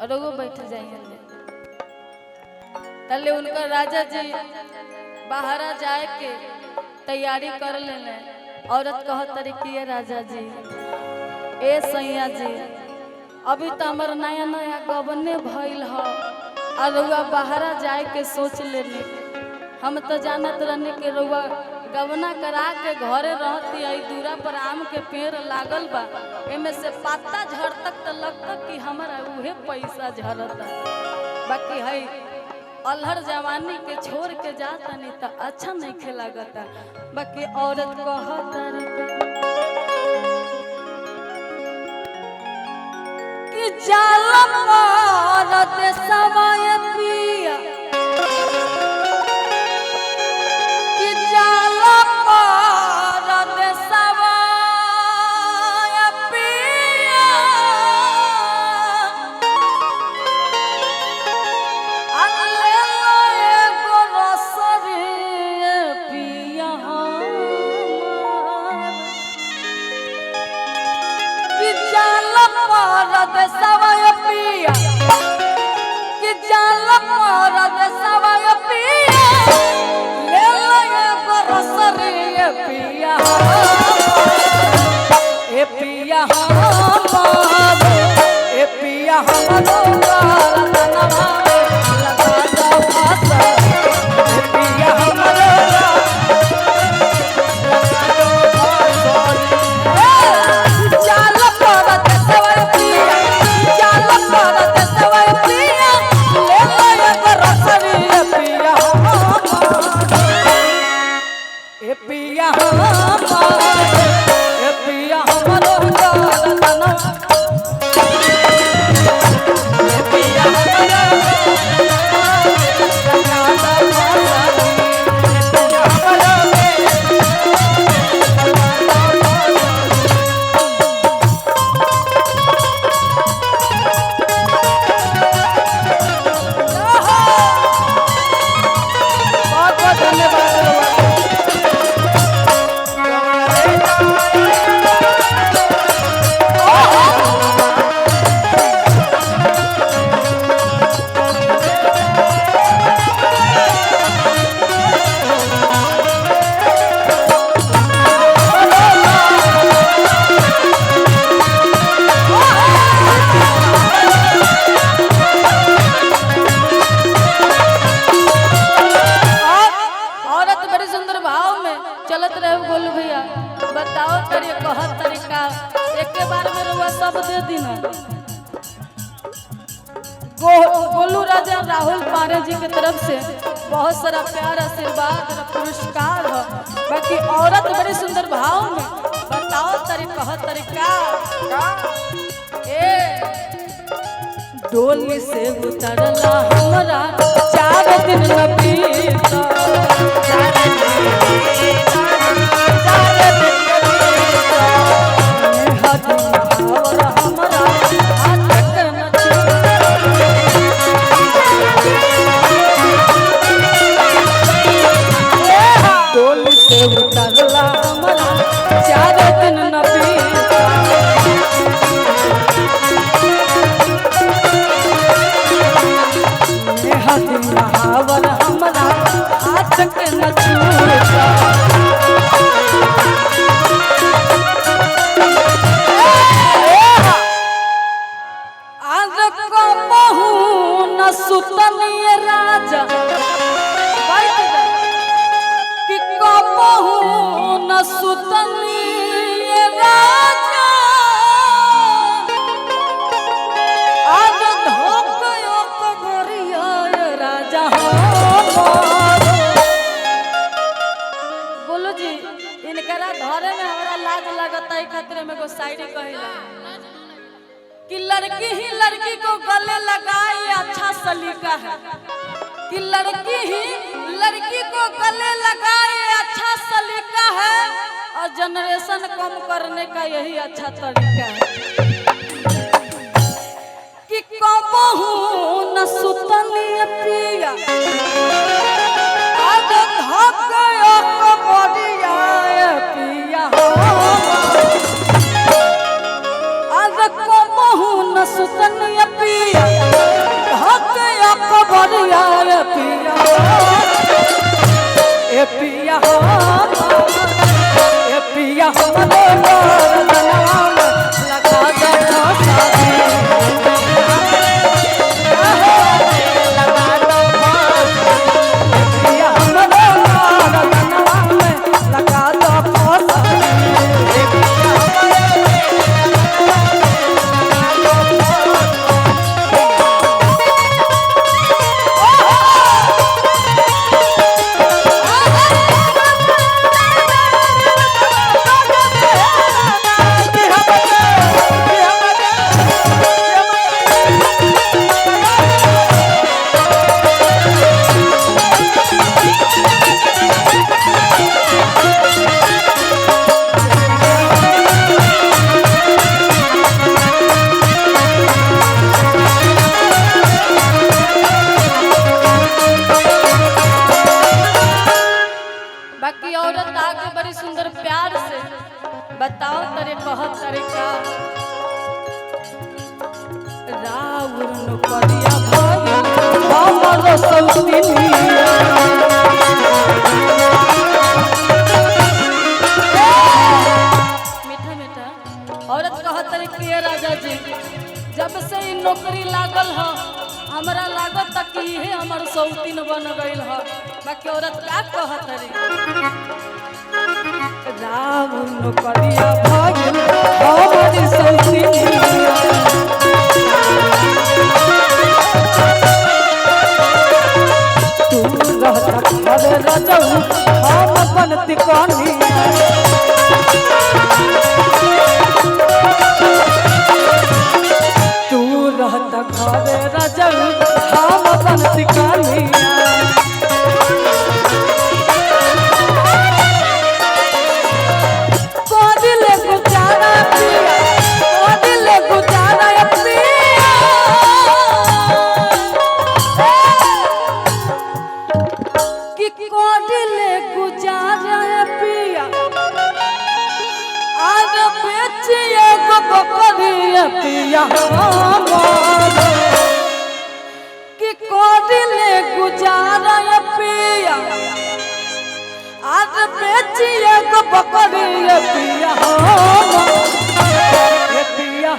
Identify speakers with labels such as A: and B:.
A: और वो बैठ जाइए। तले उनका राजा जी बाहर जाए के तैयारी कर लेने। औरत कह तरीके राजा जी ए सैया जी अभी तो हमार नया नया गबने भइल ह और रउआ बाहर जाए के सोच लेनी। हम तो जानत रहने के रउआ गवना करा के घरे रहती आई दूरा पर आम के पेड़ लागल बा एमे से पत्ता झड़तक तो लगता कि हमारा उहे पैसा झड़ता। बाकी है अल्हर जवानी के छोड़ के जाता नहीं तो अच्छा नहीं खेलागता। बाकी औरत कि जाला औरत समय पिया कि जाला औरत समय पिया अल्ले एगो रसरी पिया कि जाला औरत समय पिया कि जाला औरत समय पिया ले एगो रसरी पिया ए पिया ए पिया हमरो रतनवा लगा दो आसा ए पिया हमरो लगा दो आसा जाल परत सवय पिया जाल परत सवय पिया ले एगो रसरी पिया ए पिया ए पिया हमरो रतनवा ए पिया हमरो लगा दो आसा ए पिया हमरो बहुत बहुत धन्यवाद। औरत बड़ी सुंदर भाव में चलत रहे गोलू भैया बताओ तरी कहत तरीका एक के बार में रुआ सब दे दिन। गोलू राजा राहुल पारे जी के तरफ से बहुत सारा प्यार आशीर्वाद और पुरस्कार हो। बाकी औरत बड़ी सुंदर भाव में बताओ तरी कहत तरीका ए डोली से उतरला हमरा 4 दिन न बीता 4 दिन हमरा हाथ करना डोली से उतरला हमरा 4 दिन न बीता हावर हमरा हाथ के न छूटा आज को बहु न सुतनिय राजा कि को बहु न सुतनिय राजा आज धोक योग गोरिया राजा बोलो जी इनकरा धरे में हमरा लाज लगता है खतरे में को शायरी कहिला कि लड़की ही लड़की को गले लगाए अच्छा सलीका है कि लड़की ही लड़की को गले लगाए अच्छा सलीका है और जनरेशन कम करने का यही अच्छा तरीका है कि कबहू न सुतनिय पिया आज धक बड़िया पिया आज कबहू न सुतनिय पिया हक अकबरिया रे पिया ए पिया हो ए पिया हमरे मरदनवा में लगा दो शादी बताओ तरे बहुत तरीका राउर नुकरिया भाई हमर सौतिनिया मीठा मीठा औरत कहत तरी के राजा जी जब से ई नौकरी लागल ह हमरा लागत तक कि इहे हमर सौतिन बन गइल ह बाकी औरत का कहत तरी राम नौकरिया भागिल हमारी सौतिनिया तू रहता घर रजऊ हम बनती कनिया तू रहता घर रजऊ हम बनती कनिया पिया कि कोडिले गुजारा पिया आज बेचिए गो बकरी पिया पिया